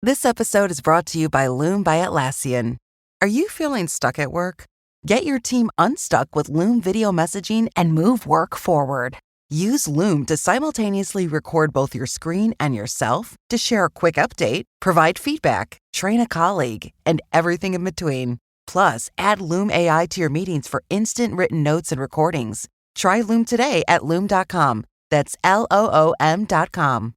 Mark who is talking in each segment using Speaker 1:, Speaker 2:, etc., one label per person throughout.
Speaker 1: This episode is brought to you by Loom by Atlassian. Are you feeling stuck at work? Get your team unstuck with Loom video messaging and move work forward. Use Loom to simultaneously record both your screen and yourself to share a quick update, provide feedback, train a colleague, and everything in between. Plus, add Loom AI to your meetings for instant written notes and recordings. Try Loom today at Loom.com. That's LOOM.com.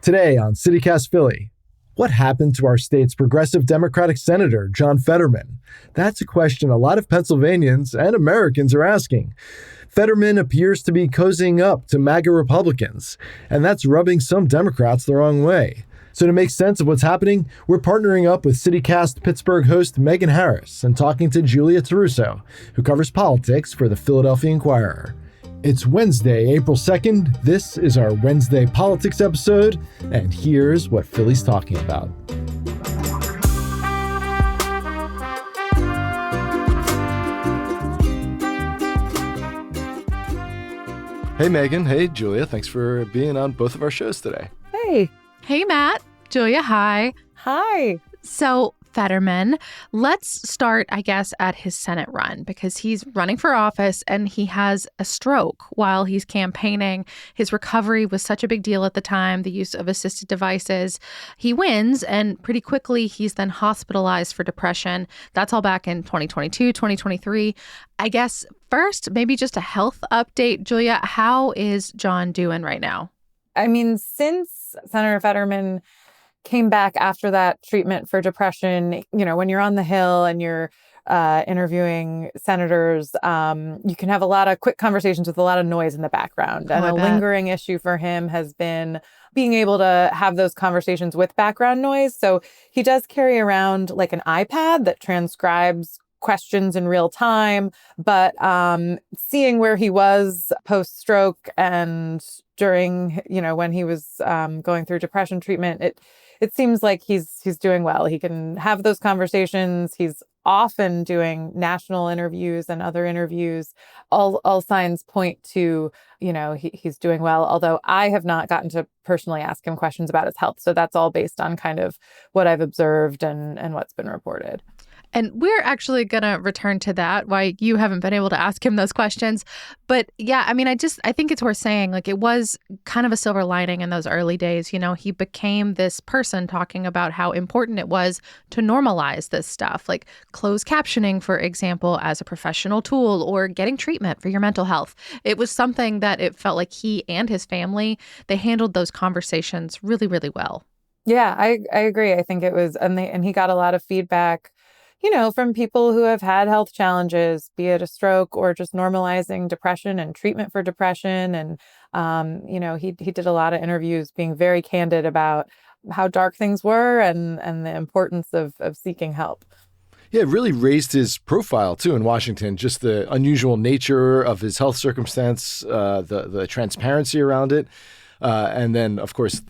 Speaker 2: Today on CityCast Philly, what happened to our state's progressive Democratic Senator, John Fetterman? That's a question a lot of Pennsylvanians and Americans are asking. Fetterman appears to be cozying up to MAGA Republicans, and that's rubbing some Democrats the wrong way. So to make sense of what's happening, we're partnering up with CityCast Pittsburgh host Megan Harris and talking to Julia Taruso, who covers politics for the Philadelphia Inquirer. It's Wednesday, April 2nd. This is our Wednesday Politics episode, and here's what Philly's talking about. Hey, Megan. Hey, Julia. Thanks for being on both of our shows today.
Speaker 3: Hey.
Speaker 4: Hey, Matt. Julia, hi.
Speaker 3: Hi.
Speaker 4: So, Fetterman, let's start, I guess, at his Senate run because he's running for office and he has a stroke while he's campaigning. His recovery was such a big deal at the time, the use of assisted devices. He wins, and pretty quickly he's then hospitalized for depression. That's all back in 2022, 2023. I guess first, maybe just a health update. Julia, how is John doing right now?
Speaker 3: I mean, since Senator Fetterman came back after that treatment for depression, you know, when you're on the Hill and you're interviewing senators, you can have a lot of quick conversations with a lot of noise in the background. And a lingering issue for him has been being able to have those conversations with background noise. So he does carry around like an iPad that transcribes questions in real time, but seeing where he was post-stroke and during, you know, when he was going through depression treatment, it seems like he's doing well. He can have those conversations. He's often doing national interviews and other interviews. All signs point to, you know, he's doing well, although I have not gotten to personally ask him questions about his health. So that's all based on kind of what I've observed and what's been reported.
Speaker 4: And we're actually going to return to that, why you haven't been able to ask him those questions. But yeah, I mean, I think it's worth saying, like, it was kind of a silver lining in those early days. You know, he became this person talking about how important it was to normalize this stuff, like closed captioning, for example, as a professional tool, or getting treatment for your mental health. It was something that it felt like he and his family, they handled those conversations really, really well.
Speaker 3: Yeah, I agree. I think it was, and he got a lot of feedback, you know, from people who have had health challenges, be it a stroke or just normalizing depression and treatment for depression. And, you know, he did a lot of interviews being very candid about how dark things were and the importance of seeking help.
Speaker 2: Yeah, it really raised his profile, too, in Washington, just the unusual nature of his health circumstance, the transparency around it. And then, of course,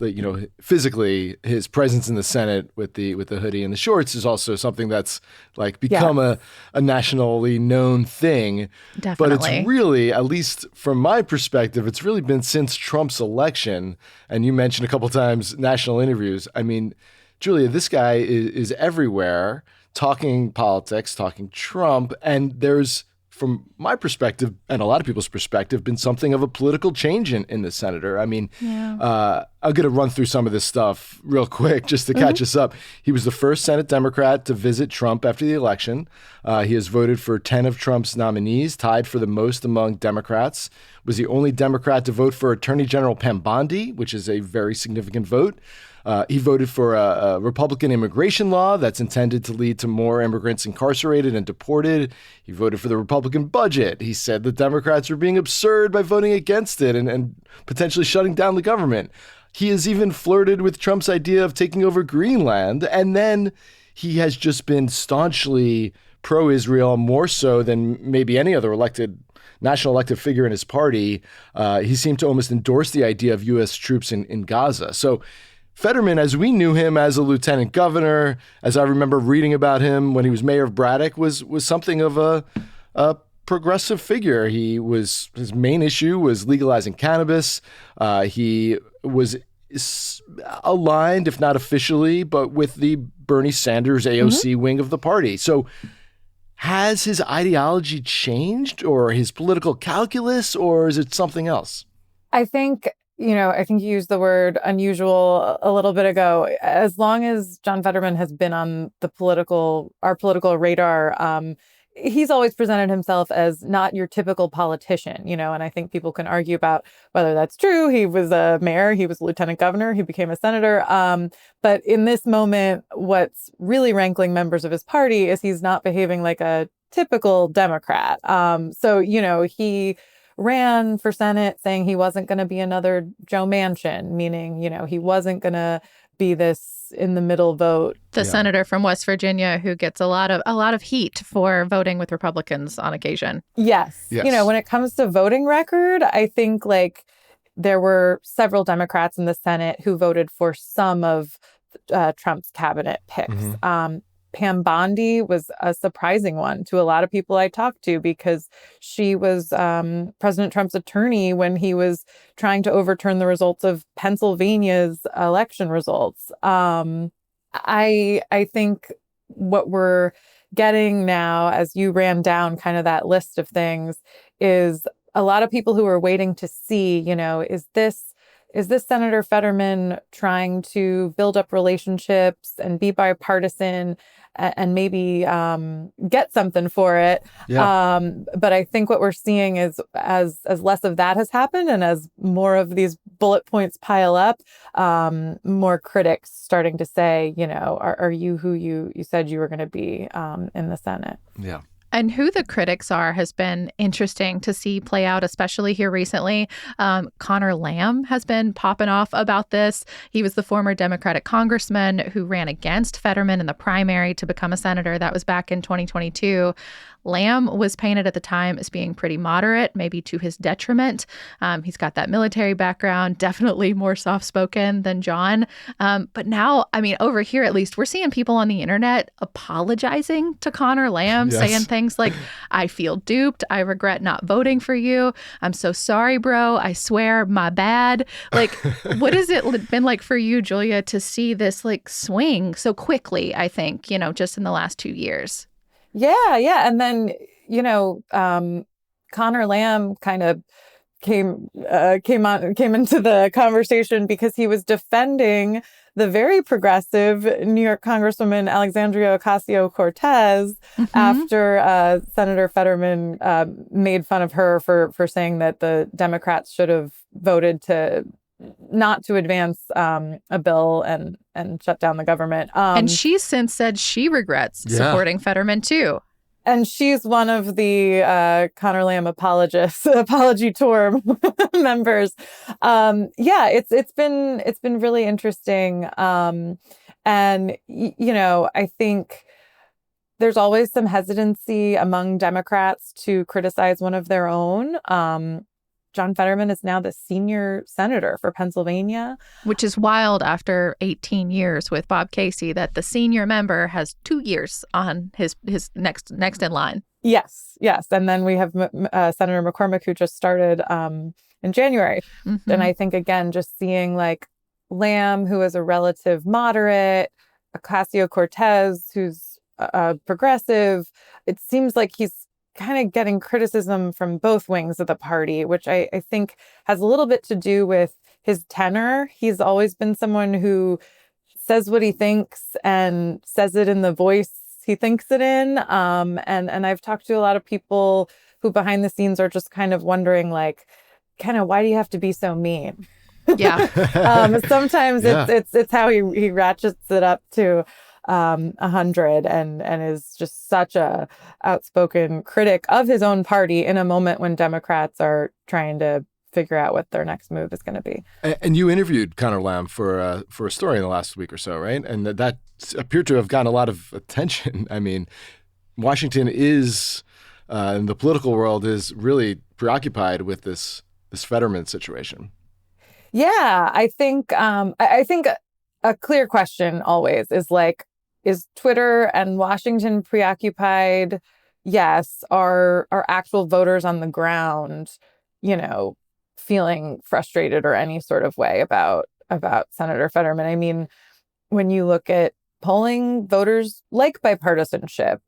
Speaker 2: physically, his presence in the Senate with the hoodie and the shorts is also something that's like become a nationally known thing.
Speaker 4: Definitely.
Speaker 2: But it's really, at least from my perspective, it's really been since Trump's election. And you mentioned a couple times national interviews. I mean, Julia, this guy is everywhere talking politics, talking Trump, and there's, from my perspective and a lot of people's perspective, been something of a political change in the senator. I mean, I'm going to run through some of this stuff real quick just to catch us up. He was the first Senate Democrat to visit Trump after the election. He has voted for 10 of Trump's nominees, tied for the most among Democrats. Was the only Democrat to vote for Attorney General Pam Bondi, which is a very significant vote. He voted for a Republican immigration law that's intended to lead to more immigrants incarcerated and deported. He voted for the Republican budget. He said the Democrats were being absurd by voting against it and potentially shutting down the government. He has even flirted with Trump's idea of taking over Greenland. And then he has just been staunchly pro-Israel, more so than maybe any other national elected figure in his party. He seemed to almost endorse the idea of U.S. troops in Gaza. So Fetterman, as we knew him as a lieutenant governor, as I remember reading about him when he was mayor of Braddock, was something of a progressive figure. His main issue was legalizing cannabis. He was is aligned, if not officially, but with the Bernie Sanders AOC wing of the party. So has his ideology changed or his political calculus, or is it something else?
Speaker 3: I think you used the word unusual a little bit ago. As long as John Fetterman has been on our political radar, he's always presented himself as not your typical politician, and I think people can argue about whether that's true. He was a mayor, he was a lieutenant governor, he became a senator. But in this moment, what's really rankling members of his party is he's not behaving like a typical Democrat. So he ran for Senate saying he wasn't going to be another Joe Manchin, meaning, he wasn't going to be this in the middle vote.
Speaker 4: The senator from West Virginia who gets a lot of heat for voting with Republicans on occasion.
Speaker 3: Yes. When it comes to voting record, I think there were several Democrats in the Senate who voted for some of Trump's cabinet picks. Pam Bondi was a surprising one to a lot of people I talked to because she was President Trump's attorney when he was trying to overturn the results of Pennsylvania's election results. I think what we're getting now, as you ran down kind of that list of things, is a lot of people who are waiting to see, is this Senator Fetterman trying to build up relationships and be bipartisan and maybe get something for it?
Speaker 2: Yeah.
Speaker 3: But I think what we're seeing is as less of that has happened and as more of these bullet points pile up, more critics starting to say, are you who you said you were going to be in the Senate?
Speaker 2: Yeah.
Speaker 4: And who the critics are has been interesting to see play out, especially here recently. Connor Lamb has been popping off about this. He was the former Democratic congressman who ran against Fetterman in the primary to become a senator. That was back in 2022. Lamb was painted at the time as being pretty moderate, maybe to his detriment. He's got that military background, definitely more soft-spoken than John. But now, over here at least, we're seeing people on the internet apologizing to Connor Lamb, saying things like, I feel duped. I regret not voting for you. I'm so sorry, bro. I swear, my bad. What has it been like for you, Julia, to see this swing so quickly, I think, just in the last 2 years?
Speaker 3: Yeah. And then, Connor Lamb kind of came into the conversation because he was defending the very progressive New York Congresswoman Alexandria Ocasio-Cortez after Senator Fetterman made fun of her for saying that the Democrats should have voted not to advance a bill and shut down the government.
Speaker 4: And she's since said she regrets supporting Fetterman too.
Speaker 3: And she's one of the Connor Lamb apology tour members. It's been really interesting. And I think there's always some hesitancy among Democrats to criticize one of their own. John Fetterman is now the senior senator for Pennsylvania.
Speaker 4: Which is wild after 18 years with Bob Casey, that the senior member has 2 years on his next in line.
Speaker 3: Yes. And then we have Senator McCormick, who just started in January. And I think, again, just seeing Lamb, who is a relative moderate, Ocasio-Cortez, who's progressive, it seems like he's kind of getting criticism from both wings of the party, which I think has a little bit to do with his tenor. He's always been someone who says what he thinks and says it in the voice he thinks it in. And I've talked to a lot of people who behind the scenes are just kind of wondering, why do you have to be so mean?
Speaker 4: Yeah.
Speaker 3: Sometimes it's how he ratchets it up to 100 and is just such a outspoken critic of his own party in a moment when Democrats are trying to figure out what their next move is going to be.
Speaker 2: And you interviewed Connor Lamb for a story in the last week or so, right? And that appeared to have gotten a lot of attention. Washington is, in the political world, is really preoccupied with this Fetterman situation.
Speaker 3: Yeah, I think a clear question always is Twitter and Washington preoccupied? Yes. Are actual voters on the ground, feeling frustrated or any sort of way about about Senator Fetterman. I mean, when you look at polling, voters like bipartisanship.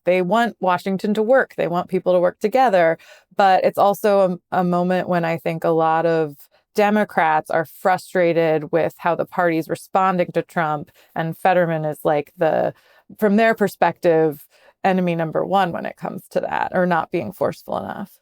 Speaker 3: They want Washington to work. They want people to work together. But it's also a moment when I think a lot of Democrats are frustrated with how the party's responding to Trump, and Fetterman is like from their perspective, enemy number one when it comes to that, or not being forceful enough.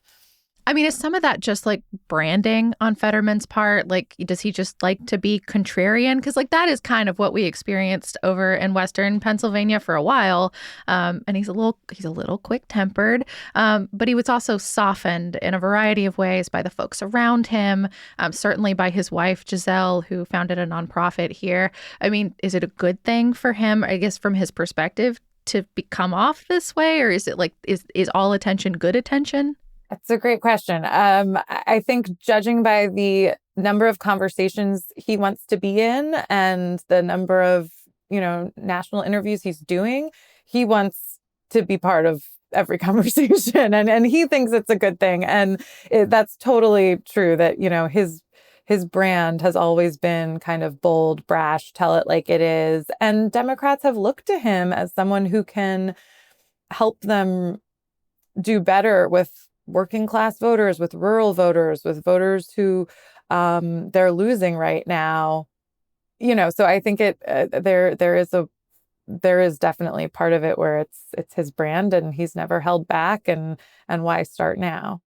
Speaker 4: I mean, is some of that just like branding on Fetterman's part? Like, does he just like to be contrarian? Because like that is kind of what we experienced over in Western Pennsylvania for a while. And he's a little quick-tempered, but he was also softened in a variety of ways by the folks around him, certainly by his wife, Giselle, who founded a nonprofit here. I mean, is it a good thing for him, I guess, from his perspective, to become off this way? Or is it like, is all attention good attention?
Speaker 3: That's a great question. I think judging by the number of conversations he wants to be in and the number of, national interviews he's doing, he wants to be part of every conversation, and he thinks it's a good thing. And that's totally true that, his brand has always been kind of bold, brash, tell it like it is. And Democrats have looked to him as someone who can help them do better with working class voters, with rural voters, with voters who they're losing right now. So I think there is definitely part of it where it's his brand, and he's never held back, and why start now?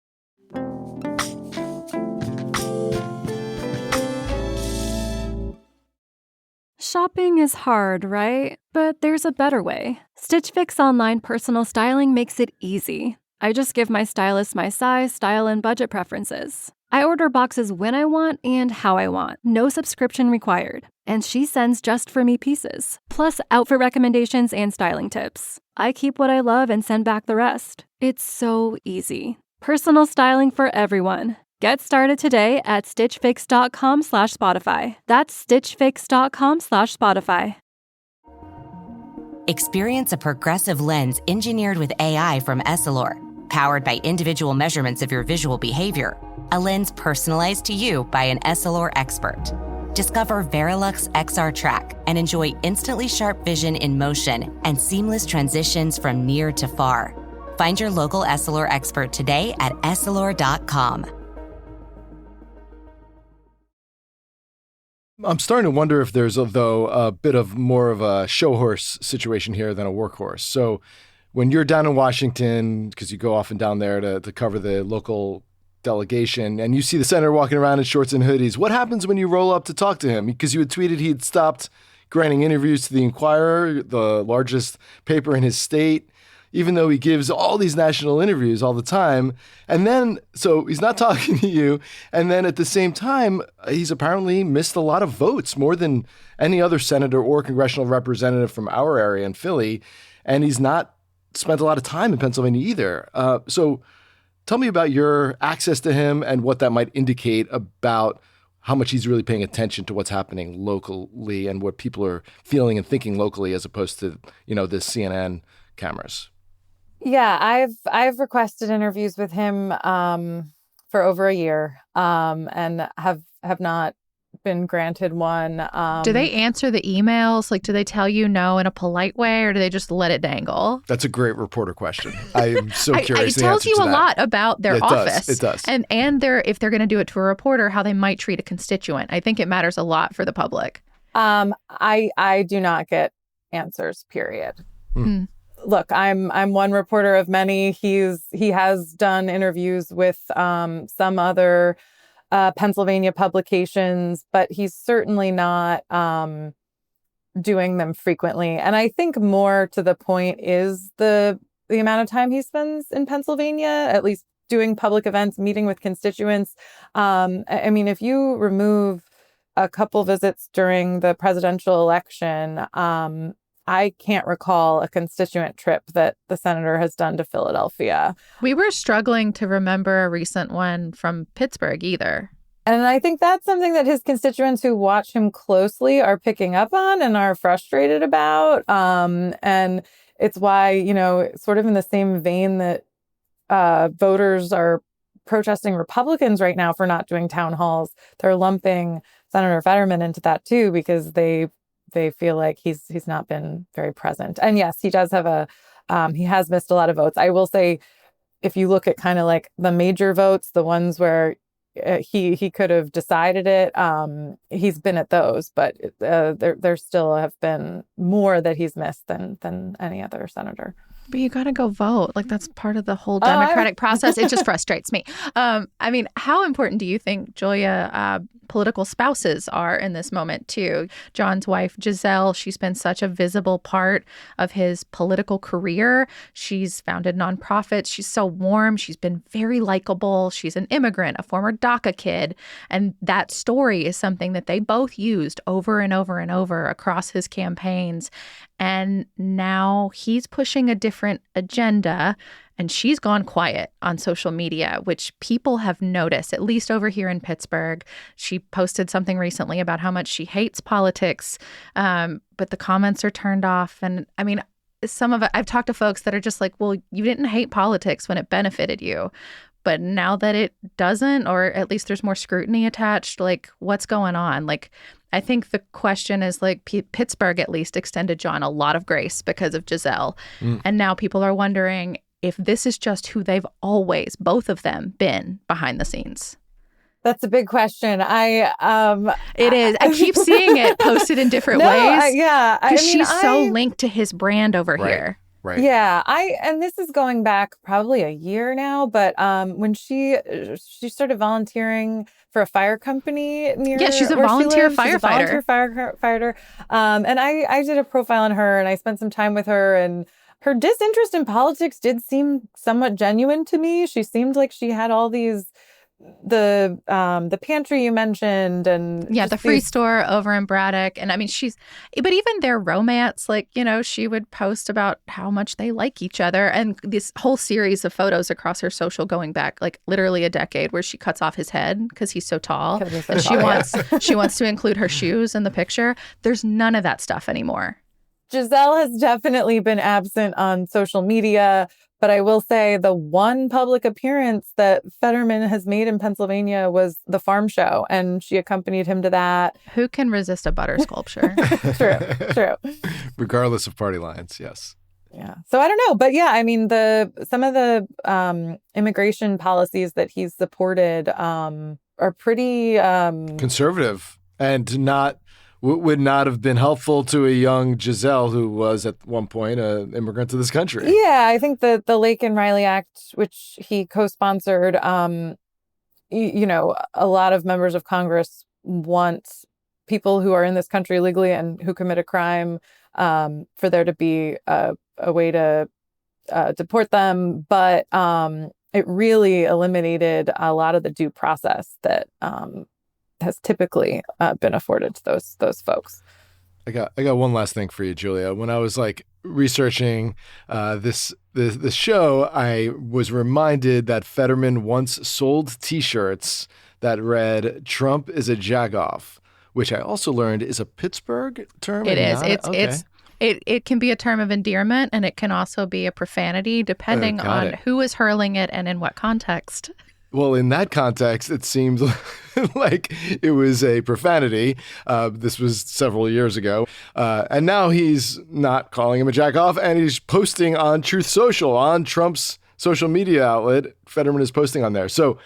Speaker 5: Shopping is hard, right? But there's a better way. Stitch Fix online personal styling makes it easy. I just give my stylist my size, style, and budget preferences. I order boxes when I want and how I want. No subscription required. And she sends just for me pieces, plus outfit recommendations and styling tips. I keep what I love and send back the rest. It's so easy. Personal styling for everyone. Get started today at stitchfix.com/Spotify. That's stitchfix.com/Spotify.
Speaker 6: Experience a progressive lens engineered with AI from Essilor, powered by individual measurements of your visual behavior. A lens personalized to you by an Essilor expert. Discover Verilux XR Track and enjoy instantly sharp vision in motion and seamless transitions from near to far. Find your local Essilor expert today at Essilor.com.
Speaker 2: I'm starting to wonder if there's, though, a bit of more of a show horse situation here than a workhorse. So when you're down in Washington, because you go often down there to cover the local delegation, and you see the senator walking around in shorts and hoodies, what happens when you roll up to talk to him? Because you had tweeted he'd stopped granting interviews to the Inquirer, the largest paper in his state, even though he gives all these national interviews all the time. And then, so he's not talking to you. And then at the same time, he's apparently missed a lot of votes, more than any other senator or congressional representative from our area in Philly. And he's not spent a lot of time in Pennsylvania either. So tell me about your access to him and what that might indicate about how much he's really paying attention to what's happening locally and what people are feeling and thinking locally, as opposed to, the CNN cameras.
Speaker 3: Yeah, I've requested interviews with him for over a year, and have not been granted one.
Speaker 4: Do they answer the emails? Like, do they tell you no in a polite way, or do they just let it dangle?
Speaker 2: That's a great reporter question. I am so curious.
Speaker 4: It tells you a lot about their office.
Speaker 2: It does.
Speaker 4: And if they're going to do it to a reporter, how they might treat a constituent. I think it matters a lot for the public.
Speaker 3: I do not get answers, period. Look, I'm one reporter of many. He has done interviews with some other Pennsylvania publications, but he's certainly not doing them frequently. And I think more to the point is the amount of time he spends in Pennsylvania, at least doing public events, meeting with constituents. I mean, if you remove a couple visits during the presidential election, I can't recall a constituent trip that the senator has done to Philadelphia.
Speaker 4: We were struggling to remember a recent one from Pittsburgh either.
Speaker 3: And I think that's something that his constituents who watch him closely are picking up on and are frustrated about. And it's why, sort of in the same vein that voters are protesting Republicans right now for not doing town halls. They're lumping Senator Fetterman into that too, because they feel like he's not been very present. And yes, he does have he has missed a lot of votes. I will say, if you look at kind of like the major votes, the ones where he could have decided it, he's been at those, but there still have been more that he's missed than any other senator.
Speaker 4: But you got to go vote. Like, that's part of the whole democratic process. It just frustrates me. I mean, how important do you think, Julia, political spouses are in this moment, too? John's wife, Giselle, she's been such a visible part of his political career. She's founded nonprofits. She's so warm. She's been very likable. She's an immigrant, a former DACA kid. And that story is something that they both used over and over and over across his campaigns. And now he's pushing a different agenda, and she's gone quiet on social media, which people have noticed, at least over here in Pittsburgh. She posted something recently about how much she hates politics, but the comments are turned off. And I mean, some of it, I've talked to folks that are just like, well, you didn't hate politics when it benefited you. But now that it doesn't, or at least there's more scrutiny attached, like, what's going on? Like, I think the question is, like, Pittsburgh at least extended John a lot of grace because of Giselle. And now people are wondering if this is just who they've always, both of them, been behind the scenes.
Speaker 3: That's a big question.
Speaker 4: It is. I keep seeing it posted in different ways.
Speaker 3: Yeah.
Speaker 4: Because she's so linked to his brand over here.
Speaker 2: Right.
Speaker 3: Yeah, and this is going back probably a year now, but when she started volunteering for a fire company near
Speaker 4: she's a
Speaker 3: where
Speaker 4: volunteer
Speaker 3: she lives. She's a volunteer firefighter. And I did a profile on her, and I spent some time with her, and her disinterest in politics did seem somewhat genuine to me. She seemed like she had all these the pantry you mentioned, and
Speaker 4: the free store over in Braddock. And I mean, but even their romance, like, you know, she would post about how much they like each other, and this whole series of photos across her social going back like literally a decade, where she cuts off his head because he's so tall, and she wants to include her shoes in the picture. There's none of that stuff anymore.
Speaker 3: Giselle has definitely been absent on social media, but I will say the one public appearance that Fetterman has made in Pennsylvania was the farm show, and she accompanied him to that.
Speaker 4: Who can resist a butter sculpture?
Speaker 3: True.
Speaker 2: Regardless of party lines, yes.
Speaker 3: Yeah. So I don't know, but yeah, I mean, some of the immigration policies that he's supported are pretty
Speaker 2: conservative, and would not have been helpful to a young Giselle, who was at one point an immigrant to this country.
Speaker 3: Yeah, I think the Lake and Riley Act, which he co-sponsored, you know, a lot of members of Congress want people who are in this country legally and who commit a crime for there to be a way to deport them. But it really eliminated a lot of the due process that has typically been afforded to those folks.
Speaker 2: I got one last thing for you, Julia. When I was like researching this show, I was reminded that Fetterman once sold T-shirts that read "Trump is a jagoff," which I also learned is a Pittsburgh term.
Speaker 4: It is. It can be a term of endearment, and it can also be a profanity, depending on who is hurling it and in what context.
Speaker 2: Well, in that context, it seemed like it was a profanity. This was several years ago. And now he's not calling him a jackoff, and he's posting on Truth Social, on Trump's social media outlet. Fetterman is posting on there. So,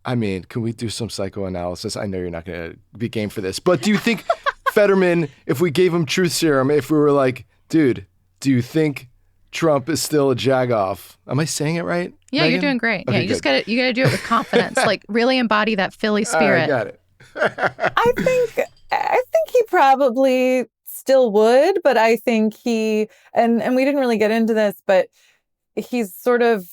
Speaker 2: I mean, can we do some psychoanalysis? I know you're not going to be game for this, but do you think Fetterman, if we gave him truth serum, if we were like, dude, do you think Trump is still a jagoff? Am I saying it right?
Speaker 4: Yeah,
Speaker 2: Megan?
Speaker 4: You're doing great.
Speaker 2: Okay,
Speaker 4: you just gotta do it with confidence. Like, really embody that Philly spirit.
Speaker 2: Got it.
Speaker 3: I think he probably still would, but I think he and we didn't really get into this, but he's sort of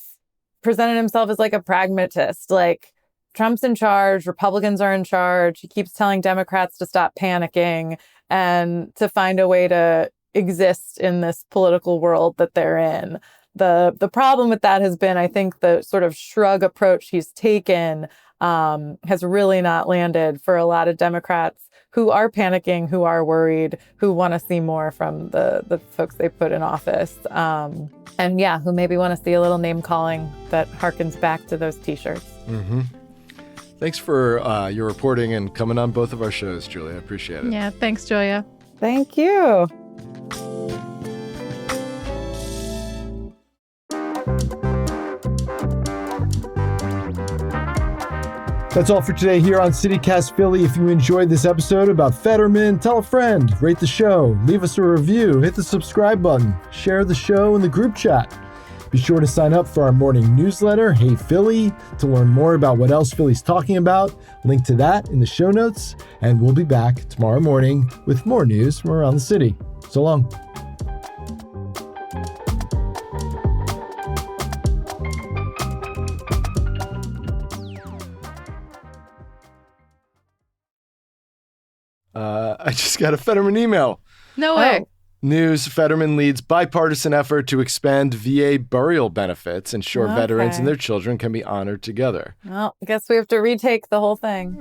Speaker 3: presented himself as like a pragmatist. Like, Trump's in charge, Republicans are in charge. He keeps telling Democrats to stop panicking and to find a way to exist in this political world that they're in. The problem with that has been, I think, the sort of shrug approach he's taken has really not landed for a lot of Democrats who are panicking, who are worried, who want to see more from the folks they put in office. And yeah, who maybe want to see a little name calling that harkens back to those T-shirts.
Speaker 2: Mm-hmm. Thanks for your reporting and coming on both of our shows, Julia. I appreciate it.
Speaker 4: Yeah, thanks, Julia.
Speaker 3: Thank you.
Speaker 7: That's all for today here on CityCast Philly. If you enjoyed this episode about Fetterman, tell a friend, rate the show, leave us a review, hit the subscribe button, share the show in the group chat. Be sure to sign up for our morning newsletter, Hey Philly, to learn more about what else Philly's talking about. Link to that in the show notes. And we'll be back tomorrow morning with more news from around the city. So long.
Speaker 2: I just got a Fetterman email.
Speaker 4: No way.
Speaker 2: News: Fetterman leads bipartisan effort to expand VA burial benefits, ensure veterans and their children can be honored together.
Speaker 3: Well, I guess we have to retake the whole thing.